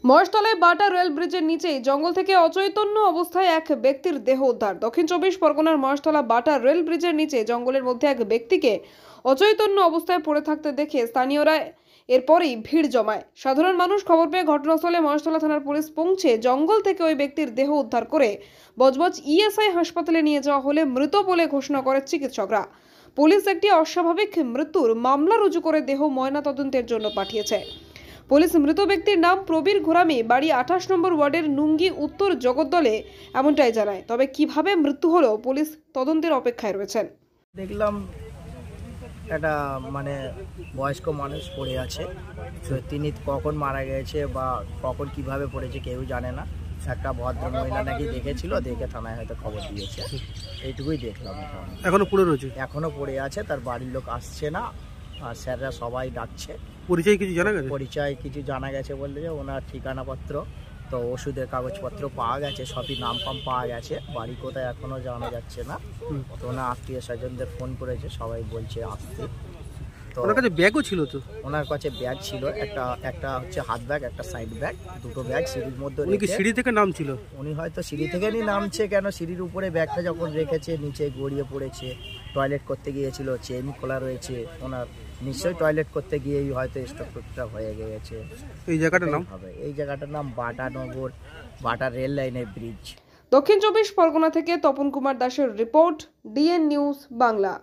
মহেশতলায় বাটা rail ব্রিজের নিচেই জঙ্গল থেকে অচৈতন্য অবস্থায় এক ব্যক্তির দেহ উদ্ধার। দক্ষিণ চব্বিশ পরগনার মহেশতলা বাটা রেল ব্রিজের নিচে জঙ্গলের মধ্যে এক ব্যক্তিকে অচৈতন্য অবস্থায় পড়ে থাকতে দেখে স্থানীয়রা এরপরেই ভিড় জমায়। সাধারণ মানুষ খবর পেয়ে ঘটনাস্থলে মহেশতলা থানার পুলিশ পৌঁছে জঙ্গল থেকে ওই ব্যক্তির দেহ উদ্ধার করে বজবজ ইএসআই হাসপাতালে নিয়ে যাওয়া হলে মৃত বলে ঘোষণা করে চিকিৎসকরা। পুলিশ একটি অস্বাভাবিক মৃত্যুর মামলা রুজু করে দেহ ময়নাতদন্তের জন্য পাঠিয়েছে। পুলিশ মৃত ব্যক্তির নাম প্রবীর ঘোরামি, বাড়ি 28 নম্বর ওয়ার্ডের নুঙ্গি উত্তর জগদ্দলে এমনটাই জানায়। তবে কিভাবে মৃত্যু হলো পুলিশ তদন্তের অপেক্ষায় রয়েছেন। দেখলাম একটা বয়স্ক মানুষ পড়ে আছে, তো তিনি কখন মারা গেছে বা কখন কিভাবে পড়েছে কেউ জানে না। একটা ভদ্র মহিলা নাকি দেখেছিল, দেখে থানায় হয়তো খবর দিয়েছে, এইটুকুই দেখলাম। এখনো পড়ে রয়েছে, এখনো পড়ে আছে, তার বাড়ির লোক আসছে না আর স্যাররা সবাই ডাকছে। পরিচয় কিছু জানা গেছে? পরিচয় কিছু জানা গেছে বলতে যে ওনার ঠিকানাপত্র, তো ওষুধের কাগজপত্র পাওয়া গেছে, সবই নাম ফাম পাওয়া গেছে। বাড়ি কোথায় এখনো জানা যাচ্ছে না। তো ওনার আত্মীয় স্বজনদের ফোন করেছে, সবাই বলছে আসতে। তো ওনার কাছে ব্যাগও ছিল? তো ওনার কাছে ব্যাগ ছিল, একটা হচ্ছে হাত ব্যাগ, একটা সাইড ব্যাগ, দুটো ব্যাগ সিঁড়ির মধ্যে। উনি কি সিঁড়ি থেকে নামছিল? উনি হয়তো সিঁড়ি থেকেই নামছে, কেন সিঁড়ির উপরে ব্যাগটা যখন রেখেছে নিচে গড়িয়ে পড়েছে। টয়লেট করতে গিয়েছিল, চেন খোলা রয়েছে ওনার, নিশ্চয়ই টয়লেট করতে গিয়েই হয়তো স্ট্রোকটা হয়ে গিয়েছে। এই জায়গাটার নাম? এই জায়গাটার নাম বাটানগর, বাটা রেল লাইনের ব্রিজ। দক্ষিণ চব্বিশ পরগনা থেকে তপন কুমার দাসের রিপোর্ট, ডিএন নিউজ বাংলা।